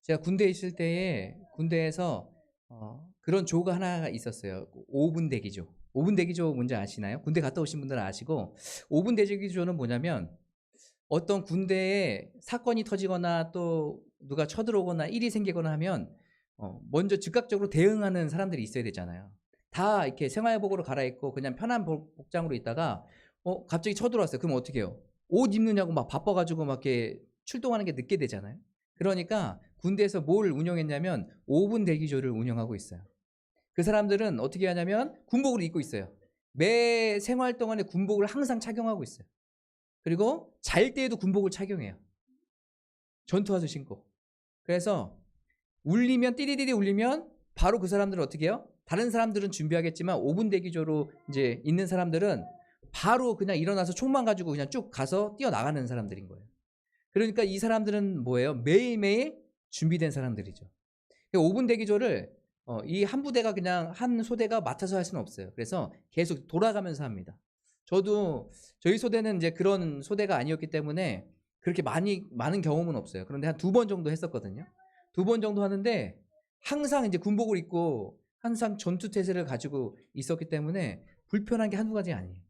제가 군대에 있을 때에 군대에서 그런 조가 하나가 있었어요. 5분 대기조. 5분 대기조 뭔지 아시나요? 군대 갔다 오신 분들은 아시고 5분 대기조는 뭐냐면 어떤 군대에 사건이 터지거나 또 누가 쳐들어오거나 일이 생기거나 하면 먼저 즉각적으로 대응하는 사람들이 있어야 되잖아요. 다 이렇게 생활복으로 갈아입고 그냥 편한 복장으로 있다가 갑자기 쳐들어왔어요. 그럼 어떻게 해요? 옷 입느냐고 막 바빠가지고 막 이렇게 출동하는 게 늦게 되잖아요. 그러니까 군대에서 뭘 운영했냐면 5분 대기조를 운영하고 있어요. 그 사람들은 어떻게 하냐면 군복을 입고 있어요. 매 생활 동안에 군복을 항상 착용하고 있어요. 그리고 잘 때에도 군복을 착용해요. 전투화도 신고. 그래서 울리면 띠리리리 울리면 바로 그 사람들은 어떻게 해요? 다른 사람들은 준비하겠지만 5분 대기조로 이제 있는 사람들은 바로 그냥 일어나서 총만 가지고 그냥 쭉 가서 뛰어나가는 사람들인 거예요. 그러니까 이 사람들은 뭐예요? 매일매일 준비된 사람들이죠. 5분 대기조를 이 한 부대가 그냥 한 소대가 맡아서 할 수는 없어요. 그래서 계속 돌아가면서 합니다. 저희 소대는 이제 그런 소대가 아니었기 때문에 그렇게 많은 경험은 없어요. 그런데 한 2번 정도 했었거든요. 2번 정도 하는데 항상 이제 군복을 입고 항상 전투태세를 가지고 있었기 때문에 불편한 게 한두 가지 아니에요.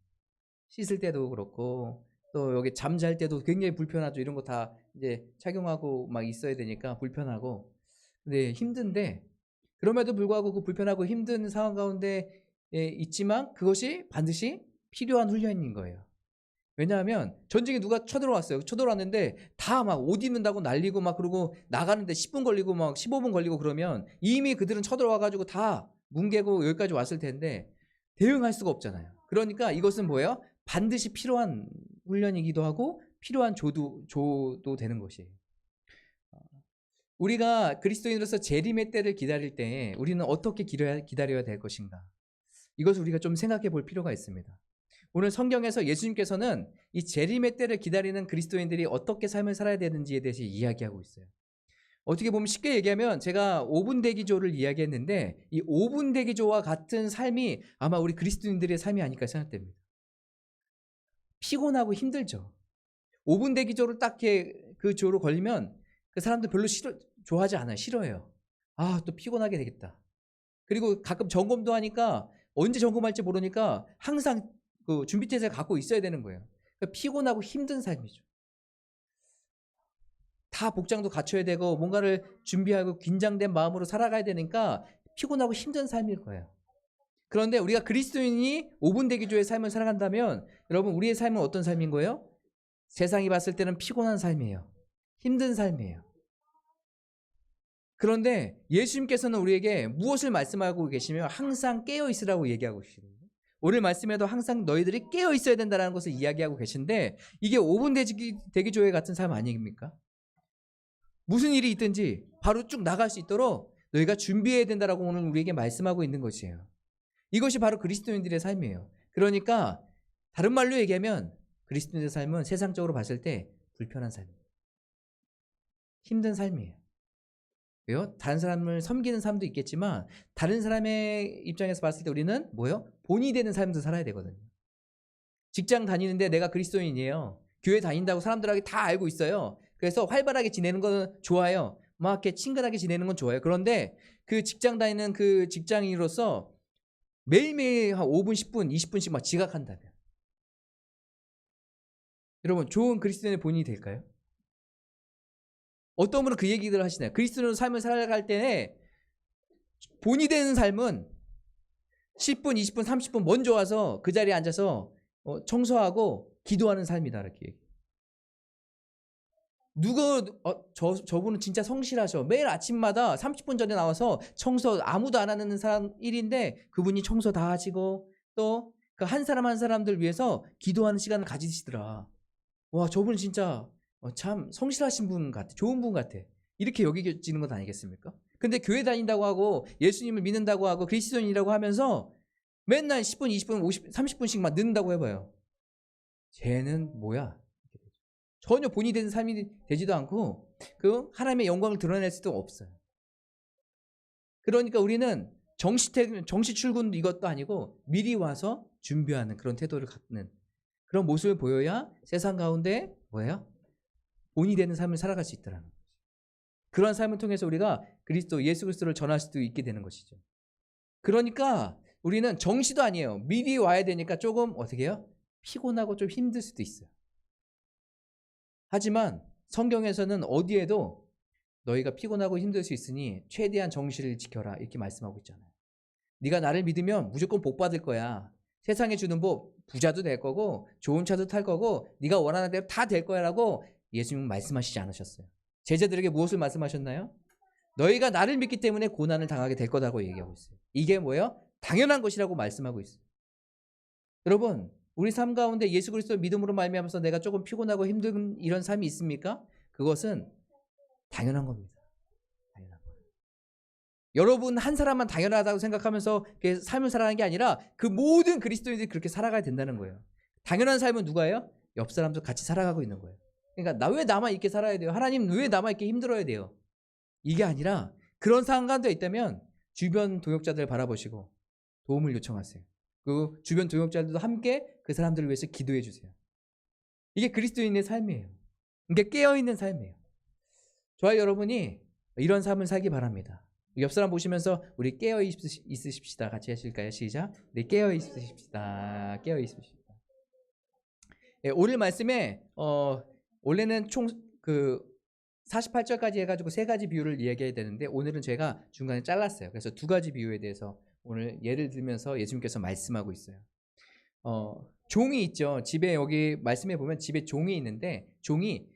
씻을 때도 그렇고 또 여기 잠잘 때도 굉장히 불편하죠. 이런 거 다 이제 착용하고 막 있어야 되니까 불편하고. 근데 힘든데 그럼에도 불구하고 그 불편하고 힘든 상황 가운데 있지만 그것이 반드시 필요한 훈련인 거예요. 왜냐하면 전쟁에 누가 쳐들어왔어요. 쳐들어왔는데 다 막 옷 입는다고 난리고 막 그러고 나가는데 10분 걸리고 막 15분 걸리고 그러면 이미 그들은 쳐들어와가지고 다 뭉개고 여기까지 왔을 텐데 대응할 수가 없잖아요. 그러니까 이것은 뭐예요? 반드시 필요한 훈련이기도 하고 필요한 조도 되는 것이에요. 우리가 그리스도인으로서 재림의 때를 기다릴 때 우리는 어떻게 기다려야 될 것인가? 이것을 우리가 좀 생각해 볼 필요가 있습니다. 오늘 성경에서 예수님께서는 이 재림의 때를 기다리는 그리스도인들이 어떻게 삶을 살아야 되는지에 대해서 이야기하고 있어요. 어떻게 보면 쉽게 얘기하면 제가 5분 대기조를 이야기했는데 이 5분 대기조와 같은 삶이 아마 우리 그리스도인들의 삶이 아닐까 생각됩니다. 피곤하고 힘들죠. 5분 대기조를 딱 그 조로 걸리면 그 사람들 별로 좋아하지 않아요. 싫어해요. 또 피곤하게 되겠다. 그리고 가끔 점검도 하니까 언제 점검할지 모르니까 항상 그 준비태세를 갖고 있어야 되는 거예요. 그러니까 피곤하고 힘든 삶이죠. 다 복장도 갖춰야 되고 뭔가를 준비하고 긴장된 마음으로 살아가야 되니까 피곤하고 힘든 삶일 거예요. 그런데 우리가 그리스도인이 5분 대기조의 삶을 살아간다면 여러분 우리의 삶은 어떤 삶인 거예요? 세상이 봤을 때는 피곤한 삶이에요. 힘든 삶이에요. 그런데 예수님께서는 우리에게 무엇을 말씀하고 계시며 항상 깨어 있으라고 얘기하고 계시거든요. 오늘 말씀에도 항상 너희들이 깨어 있어야 된다는 것을 이야기하고 계신데 이게 5분 대기조회 같은 삶 아닙니까? 무슨 일이 있든지 바로 쭉 나갈 수 있도록 너희가 준비해야 된다라고 오늘 우리에게 말씀하고 있는 것이에요. 이것이 바로 그리스도인들의 삶이에요. 그러니까 다른 말로 얘기하면 그리스도인의 삶은 세상적으로 봤을 때 불편한 삶이에요. 힘든 삶이에요. 왜요? 다른 사람을 섬기는 삶도 있겠지만 다른 사람의 입장에서 봤을 때 우리는 뭐예요? 본이 되는 삶도 살아야 되거든요. 직장 다니는데 내가 그리스도인이에요. 교회 다닌다고 사람들에게 다 알고 있어요. 그래서 활발하게 지내는 건 좋아요. 막 이렇게 친근하게 지내는 건 좋아요. 그런데 그 직장 다니는 그 직장인으로서 매일매일 한 5분, 10분, 20분씩 막 지각한다면 여러분 좋은 그리스도인의 본인이 될까요? 어떤 분은 그 얘기들 하시나요? 그리스도인으로 삶을 살아갈 때 본이 되는 삶은 10분, 20분, 30분 먼저 와서 그 자리에 앉아서 청소하고 기도하는 삶이다 이렇게 얘기해요. 저분은 진짜 성실하셔. 매일 아침마다 30분 전에 나와서 청소 아무도 안 하는 사람 일인데 그분이 청소 다 하시고 또 그 한 사람 한 사람들 위해서 기도하는 시간을 가지시더라. 와, 저분은 진짜 참 성실하신 분 같아. 좋은 분 같아. 이렇게 여겨지는 것 아니겠습니까? 근데 교회 다닌다고 하고 예수님을 믿는다고 하고 그리스도인이라고 하면서 맨날 10분, 20분, 50, 30분씩 막 늦는다고 해봐요. 쟤는 뭐야? 전혀 본이 되는 삶이 되지도 않고 그 하나님의 영광을 드러낼 수도 없어요. 그러니까 우리는 정시 출근 이것도 아니고 미리 와서 준비하는 그런 태도를 갖는 그런 모습을 보여야 세상 가운데 뭐예요? 본이 되는 삶을 살아갈 수 있더라는 거죠. 그런 삶을 통해서 우리가 예수 그리스도를 전할 수도 있게 되는 것이죠. 그러니까 우리는 정시도 아니에요. 미리 와야 되니까 조금 어떻게 해요? 피곤하고 좀 힘들 수도 있어요. 하지만 성경에서는 어디에도 너희가 피곤하고 힘들 수 있으니 최대한 정시를 지켜라 이렇게 말씀하고 있잖아요. 네가 나를 믿으면 무조건 복 받을 거야. 세상에 주는 복 부자도 될 거고 좋은 차도 탈 거고 네가 원하는 대로 다 될 거야 라고 예수님은 말씀하시지 않으셨어요. 제자들에게 무엇을 말씀하셨나요? 너희가 나를 믿기 때문에 고난을 당하게 될 거라고 얘기하고 있어요. 이게 뭐예요? 당연한 것이라고 말씀하고 있어요. 여러분, 우리 삶 가운데 예수 그리스도 믿음으로 말미암아서 내가 조금 피곤하고 힘든 이런 삶이 있습니까? 그것은 당연한 겁니다. 당연한 거예요. 여러분 한 사람만 당연하다고 생각하면서 삶을 살아가는 게 아니라 그 모든 그리스도인들이 그렇게 살아가야 된다는 거예요. 당연한 삶은 누가예요? 옆 사람도 같이 살아가고 있는 거예요. 그러니까 왜 나만 이렇게 살아야 돼요? 하나님 왜 나만 이렇게 힘들어야 돼요? 이게 아니라 그런 상황 가운데 있다면 주변 동역자들을 바라보시고 도움을 요청하세요. 그 주변 동역자들도 함께 그 사람들을 위해서 기도해 주세요. 이게 그리스도인의 삶이에요. 이게 깨어있는 삶이에요. 저와 여러분이 이런 삶을 살기 바랍니다. 옆 사람 보시면서 우리 깨어 있으십시다. 같이 하실까요? 시작. 우리 깨어 있으십시다. 깨어 있으십시다. 예, 오늘 말씀에 원래는 총 48절까지 해가지고 3가지 비유를 이야기해야 되는데 오늘은 제가 중간에 잘랐어요. 그래서 2가지 비유에 대해서 오늘 예를 들면서 예수님께서 말씀하고 있어요. 종이 있죠. 집에 여기 말씀해 보면 집에 종이 있는데 종이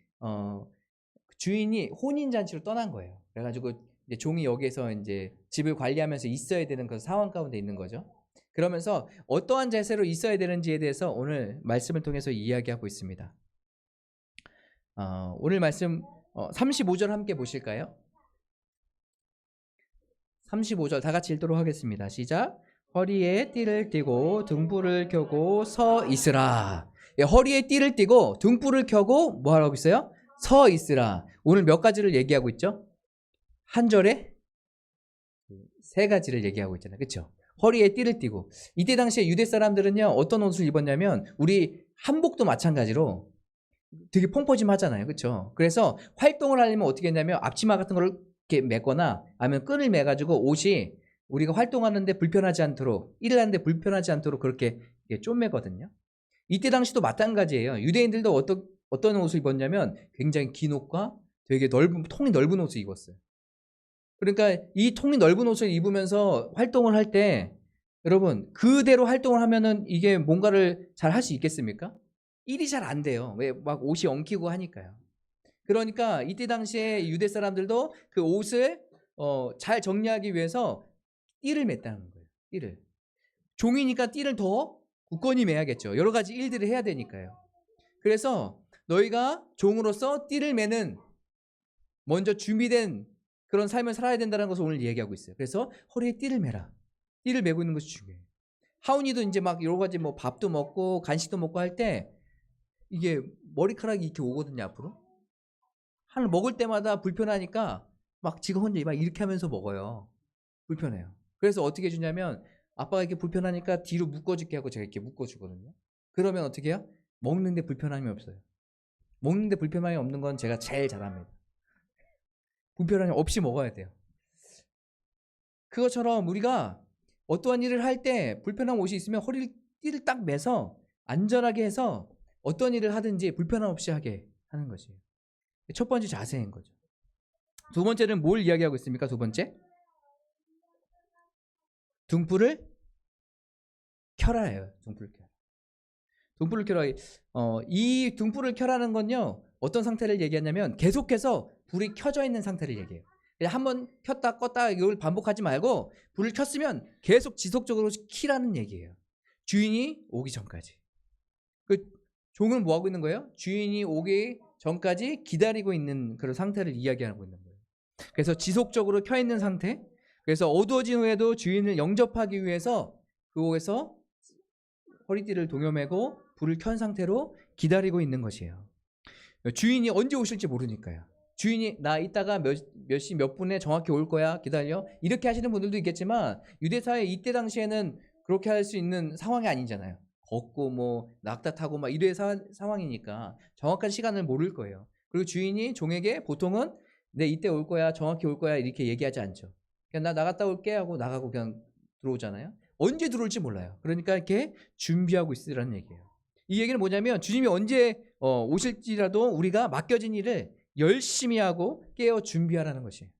주인이 혼인잔치로 떠난 거예요. 그래가지고 이제 종이 여기에서 이제 집을 관리하면서 있어야 되는 그 상황 가운데 있는 거죠. 그러면서 어떠한 자세로 있어야 되는지에 대해서 오늘 말씀을 통해서 이야기하고 있습니다. 오늘 말씀 35절 함께 보실까요? 35절 다 같이 읽도록 하겠습니다. 시작. 허리에 띠를 띠고 등불을 켜고 서 있으라. 예, 허리에 띠를 띠고 등불을 켜고 뭐 하라고 있어요? 서 있으라. 오늘 몇 가지를 얘기하고 있죠? 한 절에 3가지를 얘기하고 있잖아요. 그렇죠? 허리에 띠를 띠고 이때 당시에 유대 사람들은요 어떤 옷을 입었냐면 우리 한복도 마찬가지로 되게 펑퍼짐하잖아요. 그렇죠? 그래서 활동을 하려면 어떻게 했냐면 앞치마 같은 거를 이렇게 매거나 아니면 끈을 매가지고 옷이 우리가 활동하는데 불편하지 않도록 일을 하는데 불편하지 않도록 그렇게 쪼매거든요. 이때 당시도 마찬가지예요. 유대인들도 어떤 옷을 입었냐면 굉장히 긴 옷과 되게 통이 넓은 옷을 입었어요. 그러니까 이 통이 넓은 옷을 입으면서 활동을 할 때 여러분 그대로 활동을 하면은 이게 뭔가를 잘 할 수 있겠습니까? 일이 잘 안 돼요. 왜 막 옷이 엉키고 하니까요. 그러니까 이때 당시에 유대 사람들도 그 옷을 잘 정리하기 위해서 띠를 맸다는 거예요. 띠를. 종이니까 띠를 더 굳건히 매야겠죠. 여러 가지 일들을 해야 되니까요. 그래서 너희가 종으로서 띠를 매는 먼저 준비된 그런 삶을 살아야 된다는 것을 오늘 얘기하고 있어요. 그래서 허리에 띠를 매라. 띠를 매고 있는 것이 중요해요. 하은이도 이제 막 여러 가지 뭐 밥도 먹고 간식도 먹고 할 때 이게 머리카락이 이렇게 오거든요, 앞으로. 먹을 때마다 불편하니까 막 지가 혼자 막 이렇게 하면서 먹어요. 불편해요. 그래서 어떻게 해주냐면 아빠가 이렇게 불편하니까 뒤로 묶어줄게 하고 제가 이렇게 묶어주거든요. 그러면 어떻게 해요? 먹는데 불편함이 없어요. 먹는데 불편함이 없는 건 제가 제일 잘합니다. 불편함이 없이 먹어야 돼요. 그것처럼 우리가 어떠한 일을 할 때 불편한 옷이 있으면 허리를 띠를 딱 매서 안전하게 해서 어떤 일을 하든지 불편함 없이 하게 하는 것이에요. 첫 번째 자세인 거죠. 두 번째는 뭘 이야기하고 있습니까? 두 번째 등불을 켜라예요. 등불을 켜라. 등불을 켜라. 이 등불을 켜라는 건요 어떤 상태를 얘기하냐면 계속해서 불이 켜져 있는 상태를 얘기해요. 그냥 한번 켰다 껐다 이걸 반복하지 말고 불을 켰으면 계속 지속적으로 키라는 얘기예요. 주인이 오기 전까지. 그 종은 뭐 하고 있는 거예요? 주인이 오기 전까지 기다리고 있는 그런 상태를 이야기하고 있는 거예요. 그래서 지속적으로 켜 있는 상태. 그래서 어두워진 후에도 주인을 영접하기 위해서 그곳에서 허리띠를 동여매고 불을 켠 상태로 기다리고 있는 것이에요. 주인이 언제 오실지 모르니까요. 주인이 나 이따가 몇 시 몇 분에 정확히 올 거야 기다려 이렇게 하시는 분들도 있겠지만 유대사회 이때 당시에는 그렇게 할 수 있는 상황이 아니잖아요. 걷고 뭐 낙타 타고 막 이래 상황이니까 정확한 시간을 모를 거예요. 그리고 주인이 종에게 보통은 내 이때 올 거야, 정확히 올 거야 이렇게 얘기하지 않죠. 그냥 나 나갔다 올게 하고 나가고 그냥 들어오잖아요. 언제 들어올지 몰라요. 그러니까 이렇게 준비하고 있으라는 얘기예요. 이 얘기는 뭐냐면 주님이 언제 오실지라도 우리가 맡겨진 일을 열심히 하고 깨어 준비하라는 것이에요.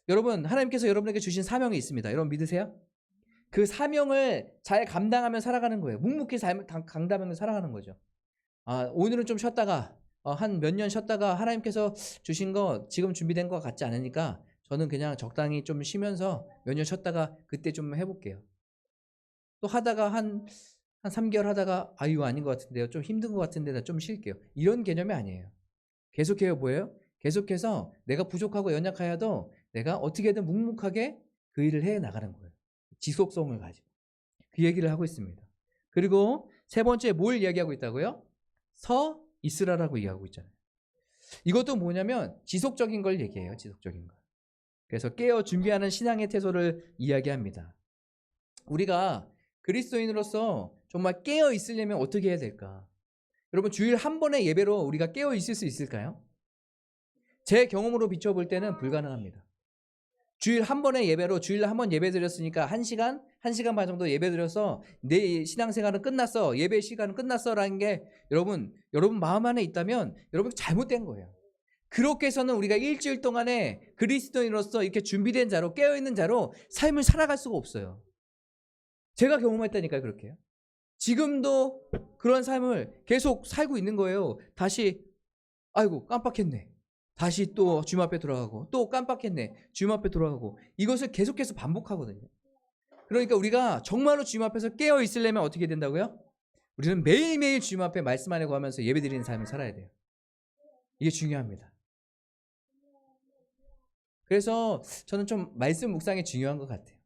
여러분, 하나님께서 여러분에게 주신 사명이 있습니다. 여러분 믿으세요? 그 사명을 잘 감당하며 살아가는 거예요. 묵묵히 감당하며 살아가는 거죠. 오늘은 좀 쉬었다가 한 몇 년 쉬었다가 하나님께서 주신 거 지금 준비된 것 같지 않으니까 저는 그냥 적당히 좀 쉬면서 몇 년 쉬었다가 그때 좀 해볼게요. 또 하다가 한 3개월 하다가 이거 아닌 것 같은데요. 좀 힘든 것 같은데 나 좀 쉴게요. 이런 개념이 아니에요. 계속해요. 뭐예요? 계속해서 내가 부족하고 연약하여도 내가 어떻게든 묵묵하게 그 일을 해 나가는 거예요. 지속성을 가지고. 그 얘기를 하고 있습니다. 그리고 세 번째 뭘 이야기하고 있다고요? 서 있으라라고 이야기하고 있잖아요. 이것도 뭐냐면 지속적인 걸 얘기해요. 지속적인 걸. 그래서 깨어 준비하는 신앙의 태도를 이야기합니다. 우리가 그리스도인으로서 정말 깨어 있으려면 어떻게 해야 될까? 여러분 주일 한 번의 예배로 우리가 깨어 있을 수 있을까요? 제 경험으로 비춰볼 때는 불가능합니다. 주일 한 번의 예배로 주일에 한 번 예배 드렸으니까 1시간, 1시간 반 정도 예배 드려서 내 신앙생활은 끝났어. 예배 시간은 끝났어라는 게 여러분 마음 안에 있다면 여러분 잘못된 거예요. 그렇게 해서는 우리가 일주일 동안에 그리스도인으로서 이렇게 준비된 자로 깨어있는 자로 삶을 살아갈 수가 없어요. 제가 경험했다니까요. 그렇게요. 지금도 그런 삶을 계속 살고 있는 거예요. 다시 아이고 깜빡했네. 다시 또 주님 앞에 돌아가고 또 깜빡했네. 주님 앞에 돌아가고 이것을 계속해서 반복하거든요. 그러니까 우리가 정말로 주님 앞에서 깨어 있으려면 어떻게 된다고요? 우리는 매일매일 주님 앞에 말씀 안에 거하면서 예배드리는 삶을 살아야 돼요. 이게 중요합니다. 그래서 저는 좀 말씀 묵상이 중요한 것 같아요.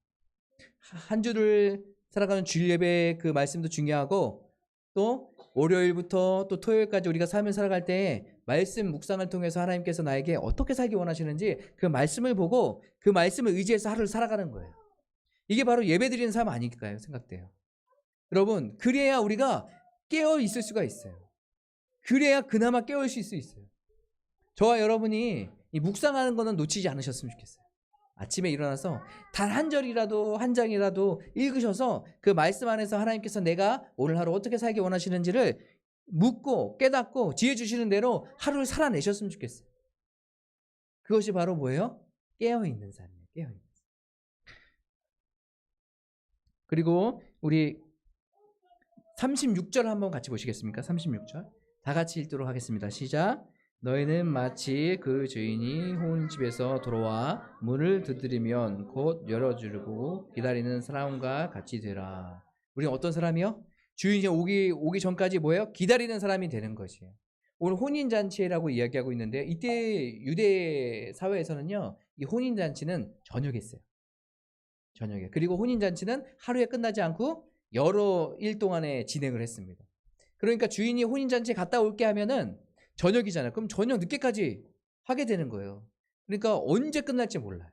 한 주를 살아가는 주일 예배 그 말씀도 중요하고 또 월요일부터 또 토요일까지 우리가 삶을 살아갈 때 말씀 묵상을 통해서 하나님께서 나에게 어떻게 살기 원하시는지 그 말씀을 보고 그 말씀을 의지해서 하루를 살아가는 거예요. 이게 바로 예배드리는 삶 아닐까요? 생각돼요. 여러분 그래야 우리가 깨어 있을 수가 있어요. 그래야 그나마 깨어 있을 수 있어요. 저와 여러분이 이 묵상하는 거는 놓치지 않으셨으면 좋겠어요. 아침에 일어나서 단 한 절이라도 한 장이라도 읽으셔서 그 말씀 안에서 하나님께서 내가 오늘 하루 어떻게 살기 원하시는지를 묻고 깨닫고 지혜 주시는 대로 하루를 살아내셨으면 좋겠어요. 그것이 바로 뭐예요? 깨어있는 삶이에요. 깨어있는 삶. 그리고 우리 36절 한번 같이 보시겠습니까? 36절 다 같이 읽도록 하겠습니다. 시작. 너희는 마치 그 주인이 혼 집에서 돌아와 문을 두드리면 곧 열어주고 기다리는 사람과 같이 되라. 우리는 어떤 사람이요? 주인이 오기 전까지 뭐예요? 기다리는 사람이 되는 것이에요. 오늘 혼인잔치라고 이야기하고 있는데 이때 유대 사회에서는요 이 혼인잔치는 저녁에 했어요. 저녁에. 그리고 혼인잔치는 하루에 끝나지 않고 여러 일 동안에 진행을 했습니다. 그러니까 주인이 혼인잔치에 갔다 올게 하면은 저녁이잖아요. 그럼 저녁 늦게까지 하게 되는 거예요. 그러니까 언제 끝날지 몰라요.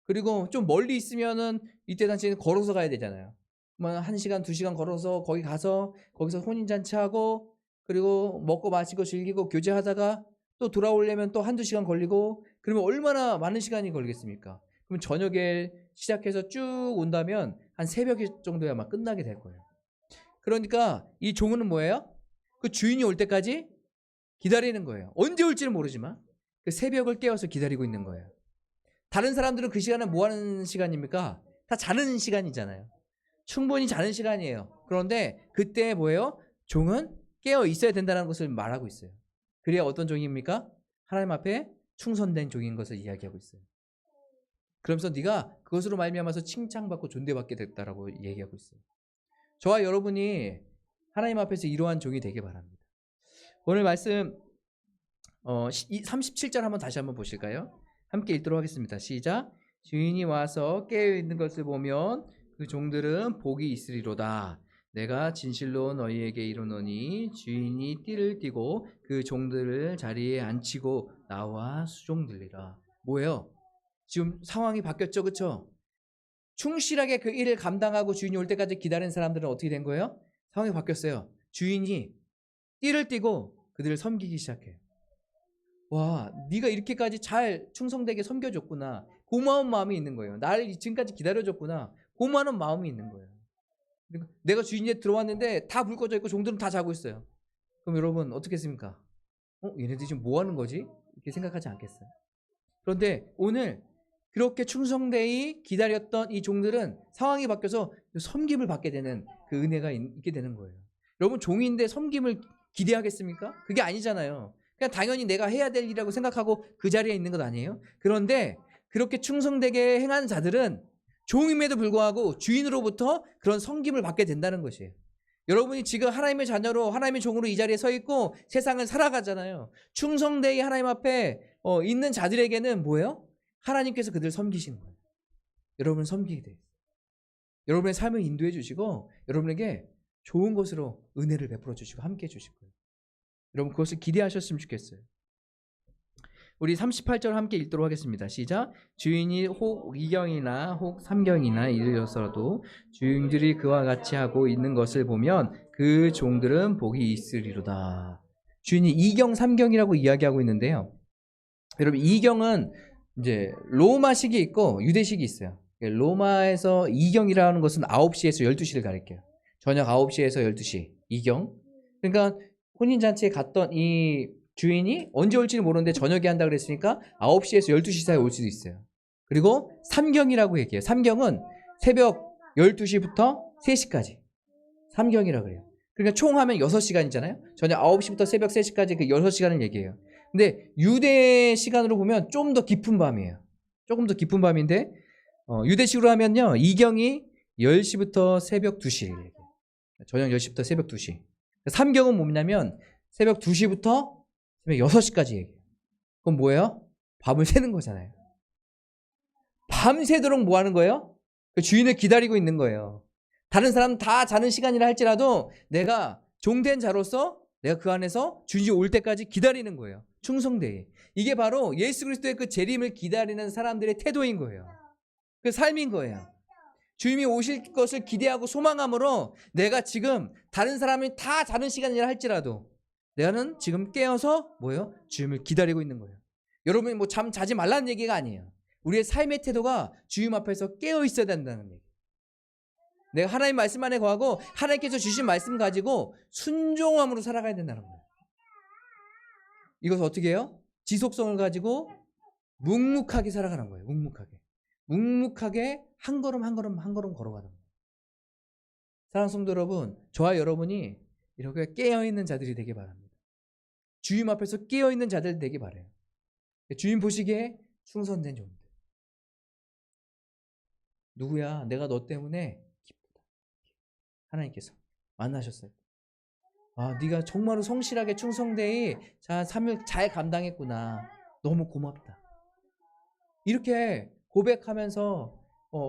그리고 좀 멀리 있으면은 이때 당시에는 걸어서 가야 되잖아요. 뭐 1시간, 2시간 걸어서 거기 가서 거기서 혼인잔치 하고 그리고 먹고 마시고 즐기고 교제하다가 또 돌아오려면 또 1-2시간 걸리고 그러면 얼마나 많은 시간이 걸리겠습니까? 그럼 저녁에 시작해서 쭉 온다면 한 새벽 정도에 아마 끝나게 될 거예요. 그러니까 이 종은 뭐예요? 그 주인이 올 때까지 기다리는 거예요. 언제 올지는 모르지만 그 새벽을 깨워서 기다리고 있는 거예요. 다른 사람들은 그 시간은 뭐 하는 시간입니까? 다 자는 시간이잖아요. 충분히 자는 시간이에요. 그런데 그때 뭐예요? 종은 깨어 있어야 된다는 것을 말하고 있어요. 그래야 어떤 종입니까? 하나님 앞에 충성된 종인 것을 이야기하고 있어요. 그러면서 네가 그것으로 말미암아서 칭찬받고 존대받게 됐다라고 얘기하고 있어요. 저와 여러분이 하나님 앞에서 이러한 종이 되길 바랍니다. 오늘 말씀 37절 한번 다시 한번 보실까요? 함께 읽도록 하겠습니다. 시작. 주인이 와서 깨어있는 것을 보면 그 종들은 복이 있으리로다. 내가 진실로 너희에게 이르노니 주인이 띠를 띠고 그 종들을 자리에 앉히고 나와 수종들리라. 뭐예요? 지금 상황이 바뀌었죠, 그렇죠? 충실하게 그 일을 감당하고 주인이 올 때까지 기다리는 사람들은 어떻게 된 거예요? 상황이 바뀌었어요. 주인이 띠를 띠고 그들을 섬기기 시작해요. 와, 네가 이렇게까지 잘 충성되게 섬겨줬구나. 고마운 마음이 있는 거예요. 나를 지금까지 기다려줬구나. 고마운 마음이 있는 거예요. 그러니까 내가 주인에 들어왔는데 다 불 꺼져 있고 종들은 다 자고 있어요. 그럼 여러분 어떻게 했습니까? 얘네들이 지금 뭐 하는 거지? 이렇게 생각하지 않겠어요? 그런데 오늘 그렇게 충성되이 기다렸던 이 종들은 상황이 바뀌어서 섬김을 받게 되는 그 은혜가 있게 되는 거예요. 여러분 종인데 섬김을 기대하겠습니까? 그게 아니잖아요. 그냥 당연히 내가 해야 될 일이라고 생각하고 그 자리에 있는 것 아니에요? 그런데 그렇게 충성되게 행한 자들은 종임에도 불구하고 주인으로부터 그런 섬김을 받게 된다는 것이에요. 여러분이 지금 하나님의 자녀로 하나님의 종으로 이 자리에 서 있고 세상을 살아가잖아요. 충성되이 하나님 앞에 있는 자들에게는 뭐예요? 하나님께서 그들을 섬기시는 거예요. 여러분을 섬기게 돼요. 여러분의 삶을 인도해 주시고 여러분에게 좋은 것으로 은혜를 베풀어 주시고 함께 해 주실 거예요. 여러분 그것을 기대하셨으면 좋겠어요. 우리 38절 함께 읽도록 하겠습니다. 시작. 주인이 혹 2경이나 혹 3경이나 이르렀어도 주인들이 그와 같이 하고 있는 것을 보면 그 종들은 복이 있으리로다. 주인이 2경, 3경이라고 이야기하고 있는데요. 여러분 2경은 이제 로마식이 있고 유대식이 있어요. 로마에서 2경이라는 것은 9시에서 12시를 가리켜요. 저녁 9시에서 12시 2경. 그러니까 혼인잔치에 갔던 이 주인이 언제 올지는 모르는데 저녁에 한다 그랬으니까 9시에서 12시 사이에 올 수도 있어요. 그리고 3경이라고 얘기해요. 3경은 새벽 12시부터 3시까지 3경이라고 그래요. 그러니까 총 하면 6시간이잖아요. 저녁 9시부터 새벽 3시까지 그 6시간을 얘기해요. 근데 유대 시간으로 보면 좀 더 깊은 밤이에요. 조금 더 깊은 밤인데 유대식으로 하면요. 2경이 10시부터 새벽 2시 얘기해요. 저녁 10시부터 새벽 2시. 3경은 뭐냐면 새벽 2시부터 새벽 6시까지 얘기해요. 그건 뭐예요? 밤을 새는 거잖아요. 밤새도록 뭐 하는 거예요? 그 주인을 기다리고 있는 거예요. 다른 사람 다 자는 시간이라 할지라도 내가 종된 자로서 내가 그 안에서 주인이 올 때까지 기다리는 거예요. 충성되이. 이게 바로 예수 그리스도의 그 재림을 기다리는 사람들의 태도인 거예요. 그 삶인 거예요. 주님이 오실 것을 기대하고 소망함으로 내가 지금 다른 사람이 다 자는 시간이라 할지라도 내가는 지금 깨어서 뭐예요? 주님을 기다리고 있는 거예요. 여러분이 뭐 잠 자지 말라는 얘기가 아니에요. 우리의 삶의 태도가 주님 앞에서 깨어 있어야 된다는 얘기. 내가 하나님 말씀 안에 거하고 하나님께서 주신 말씀 가지고 순종함으로 살아가야 된다는 거예요. 이것을 어떻게 해요? 지속성을 가지고 묵묵하게 살아가는 거예요. 묵묵하게 한 걸음 한 걸음 한 걸음 걸어가는 거예요. 사랑하는 성도 여러분, 저와 여러분이 이렇게 깨어있는 자들이 되기 바랍니다. 주님 앞에서 깨어있는 자들 되기 바라요. 주님 보시기에 충성된 종들. 누구야? 내가 너 때문에 기쁘다. 하나님께서 만나셨어요. 아, 네가 정말로 성실하게 충성되이 자 3일 잘 감당했구나. 너무 고맙다. 이렇게 고백하면서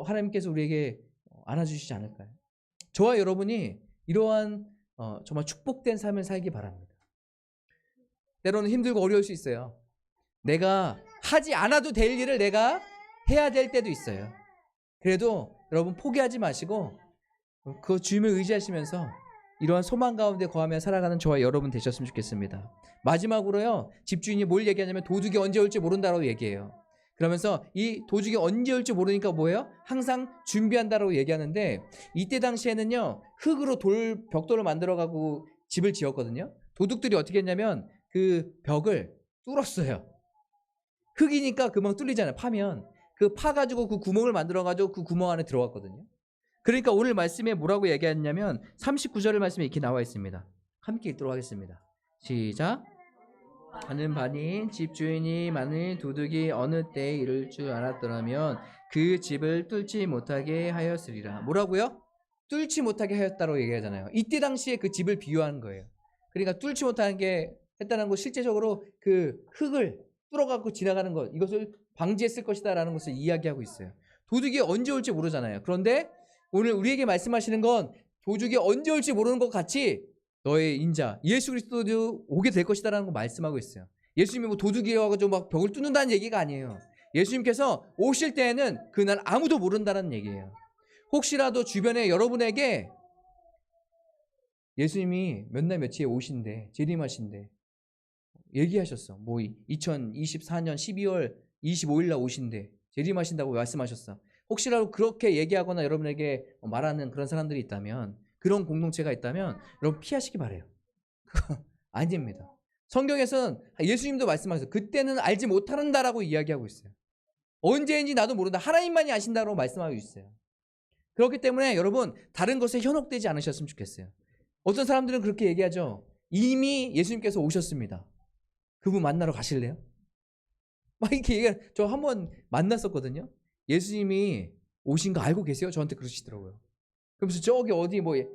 하나님께서 우리에게 안아주시지 않을까요? 저와 여러분이 이러한 정말 축복된 삶을 살기 바랍니다. 때로는 힘들고 어려울 수 있어요. 내가 하지 않아도 될 일을 내가 해야 될 때도 있어요. 그래도 여러분 포기하지 마시고 그 주님을 의지하시면서 이러한 소망 가운데 거하며 살아가는 저와 여러분 되셨으면 좋겠습니다. 마지막으로요. 집주인이 뭘 얘기하냐면 도둑이 언제 올지 모른다라고 얘기해요. 그러면서 이 도둑이 언제 올지 모르니까 뭐예요? 항상 준비한다라고 얘기하는데 이때 당시에는요. 흙으로 벽돌을 만들어가고 집을 지었거든요. 도둑들이 어떻게 했냐면 그 벽을 뚫었어요. 흙이니까 금방 뚫리잖아요. 파면 그 파가지고 그 구멍을 만들어가지고 그 구멍 안에 들어갔거든요. 그러니까 오늘 말씀에 뭐라고 얘기했냐면 39절의 말씀에 이렇게 나와 있습니다. 함께 읽도록 하겠습니다. 시작. 하는 바니 집주인이 만일 도둑이 어느 때에 이를 줄 알았더라면 그 집을 뚫지 못하게 하였으리라. 뭐라고요? 뚫지 못하게 하였다고 얘기하잖아요. 이때 당시에 그 집을 비유하는 거예요. 그러니까 뚫지 못하는 게 했다는 거 실제적으로 그 흙을 뚫어갖고 지나가는 것, 이것을 방지했을 것이다 라는 것을 이야기하고 있어요. 도둑이 언제 올지 모르잖아요. 그런데 오늘 우리에게 말씀하시는 건 도둑이 언제 올지 모르는 것 같이 너의 인자 예수 그리스도도 오게 될 것이다라는 거 말씀하고 있어요. 예수님이 뭐 도둑이라고 좀 막 벽을 뚫는다는 얘기가 아니에요. 예수님께서 오실 때에는 그날 아무도 모른다는 얘기예요. 혹시라도 주변에 여러분에게 예수님이 몇 날 며칠에 오신대, 재림하신대, 얘기하셨어. 뭐 2024년 12월 25일 날 오신대. 재림하신다고 말씀하셨어. 혹시라도 그렇게 얘기하거나 여러분에게 말하는 그런 사람들이 있다면, 그런 공동체가 있다면 여러분 피하시기 바래요. 아닙니다. 성경에서는 예수님도 말씀하셨어요. 그때는 알지 못한다라고 이야기하고 있어요. 언제인지 나도 모른다. 하나님만이 아신다고 말씀하고 있어요. 그렇기 때문에 여러분 다른 것에 현혹되지 않으셨으면 좋겠어요. 어떤 사람들은 그렇게 얘기하죠. 이미 예수님께서 오셨습니다. 그분 만나러 가실래요? 막 이렇게 얘기해. 저 한번 만났었거든요. 예수님이 오신 거 알고 계세요? 저한테 그러시더라고요. 그러면서 저기 어디 뭐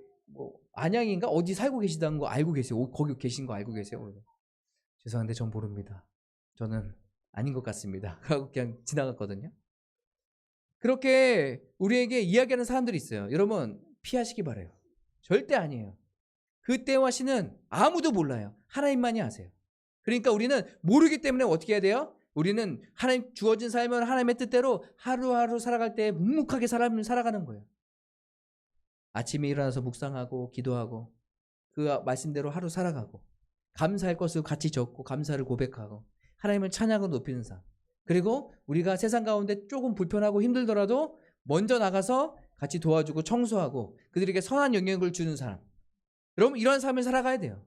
안양인가 어디 살고 계시다는 거 알고 계세요? 거기 계신 거 알고 계세요? 죄송한데 전 모릅니다. 저는 아닌 것 같습니다. 하고 그냥 지나갔거든요. 그렇게 우리에게 이야기하는 사람들이 있어요. 여러분 피하시기 바래요. 절대 아니에요. 그때와 시는 아무도 몰라요. 하나님만이 아세요. 그러니까 우리는 모르기 때문에 어떻게 해야 돼요? 우리는 하나님 주어진 삶을 하나님의 뜻대로 하루하루 살아갈 때 묵묵하게 살아가는 거예요. 아침에 일어나서 묵상하고 기도하고 그 말씀대로 하루 살아가고 감사할 것을 같이 적고 감사를 고백하고 하나님을 찬양하고 높이는 삶. 그리고 우리가 세상 가운데 조금 불편하고 힘들더라도 먼저 나가서 같이 도와주고 청소하고 그들에게 선한 영향을 주는 사람. 여러분 이런 삶을 살아가야 돼요.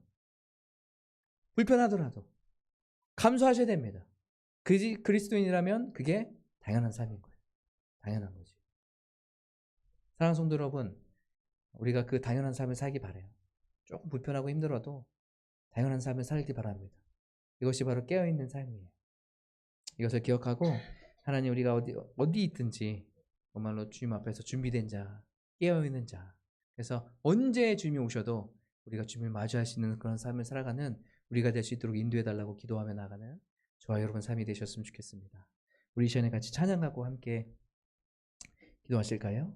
불편하더라도 감수하셔야 됩니다. 그리스도인이라면 그게 당연한 삶인 거예요. 당연한 거지. 사랑하는 성도 여러분, 우리가 그 당연한 삶을 살기 바라요. 조금 불편하고 힘들어도 당연한 삶을 살기 바랍니다. 이것이 바로 깨어있는 삶이에요. 이것을 기억하고 하나님 우리가 어디 있든지 정말로 주님 앞에서 준비된 자, 깨어있는 자. 그래서 언제 주님이 오셔도 우리가 주님을 마주할 수 있는 그런 삶을 살아가는 우리가 될 수 있도록 인도해달라고 기도하며 나가는 저와 여러분 삶이 되셨으면 좋겠습니다. 우리 이 시간에 같이 찬양하고 함께 기도하실까요?